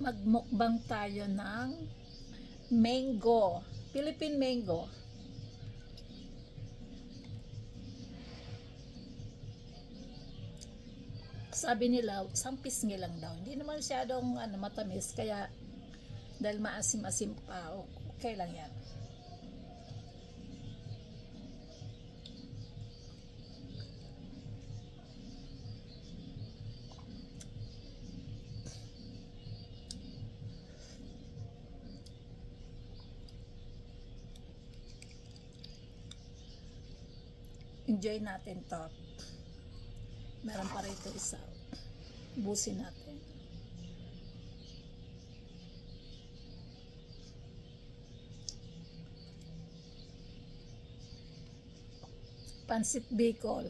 Magmukbang tayo ng mango, Philippine mango. Sabi nila, isang pisngi lang daw. Hindi naman masyadong matamis, kaya dahil maasim-asim pa, okay lang yan. Enjoy natin to. Meron pa rito isa. Busin natin. Pansit Bicol.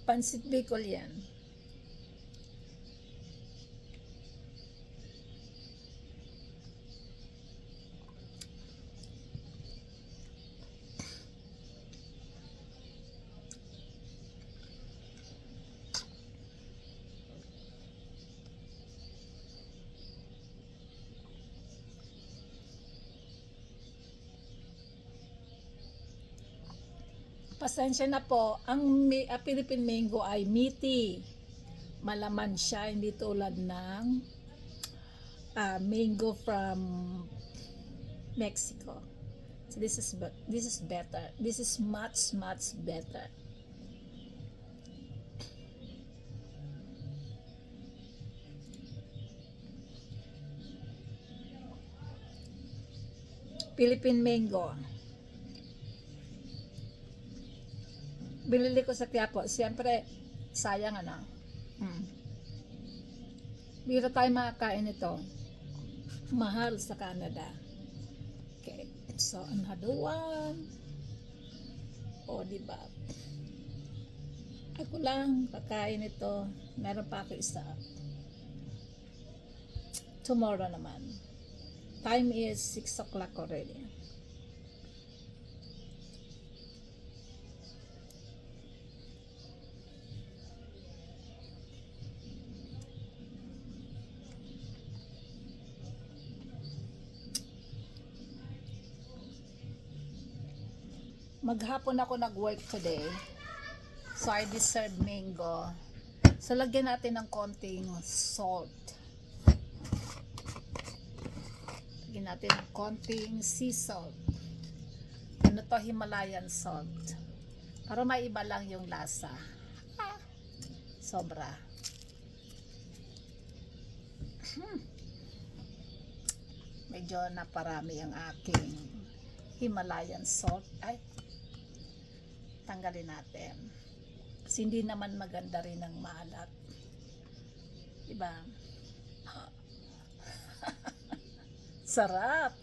Pansit Bicol yan. Pasensya na po, ang Philippine mango ay meaty. Malaman siya, hindi tulad ng mango from Mexico. So this is better. This is much better. Philippine mango. Binili ko sa Quiapo. Siyempre, sayang Biro tayo makakain ito. Mahal sa Canada. Okay. So, another one. O, diba? Ako lang, kakain ito. Meron pa ako isa. Tomorrow naman. Time is 6 o'clock already. Maghapon ako nag-work today. So, I deserve mango. So, lagyan natin ng konting salt. Lagyan natin ng konting sea salt. Ano to? Himalayan salt. Para maiba lang yung lasa. Sobra. Medyo naparami ang aking Himalayan salt. Ay, tanggalin natin. Kasi hindi naman maganda rin ang maalat. Diba? Sarap.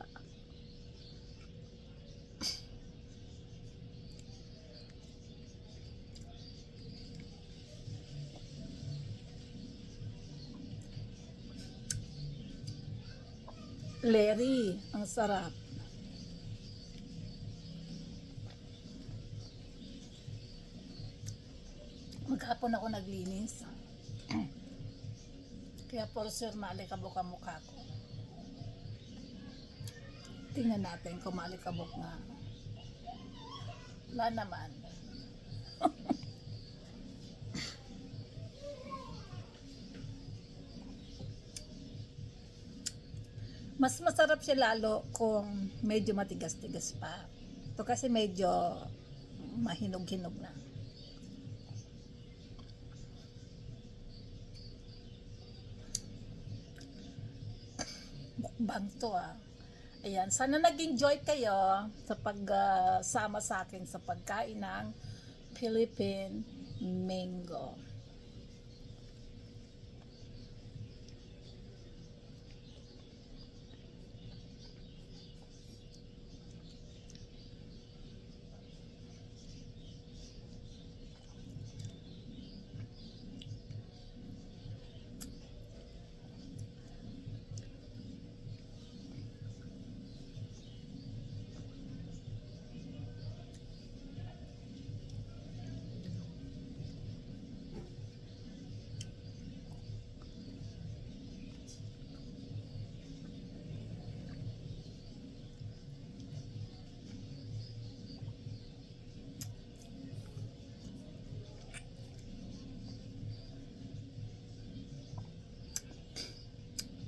Leri, ang sarap. Maghapon ako naglinis. Kaya for sure maalikabok ang mukha ko. Tingnan natin kung maalikabok nga. Wala naman. Mas masarap siya lalo kung medyo matigas-tigas pa. Ito kasi medyo mahinog-hinog na. Mukbang to Ayan, sana nag-enjoy kayo sa pagsama sa akin sa pagkain ng Philippine mango.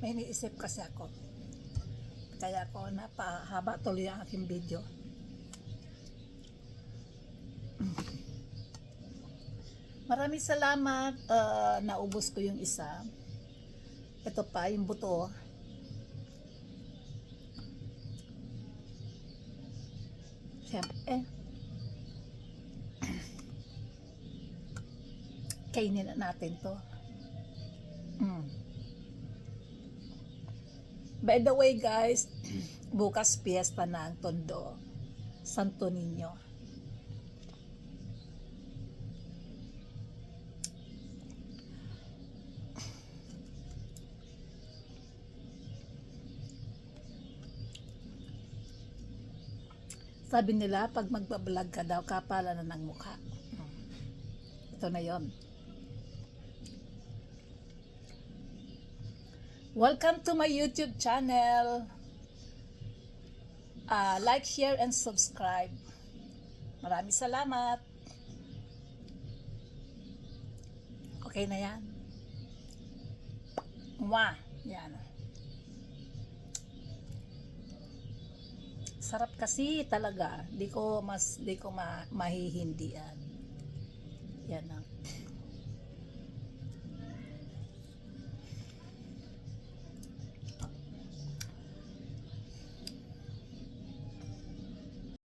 May iniisip kasi ako. Kaya ako napahaba tuloy ang aking video. Maraming salamat. Naubos ko yung isa. Ito pa, yung buto. Siyempre, kainin na natin to. By the way guys, bukas piyesta na ang Tondo, Santo Niño. Sabi nila, pag magbablog ka daw, kapala na ng mukha. Ito na yon. Welcome to my YouTube channel. Like, share, and subscribe. Maraming salamat. Okay na yan. Mwah! Yan. Sarap kasi talaga. Di ko mahihindian. Yan ang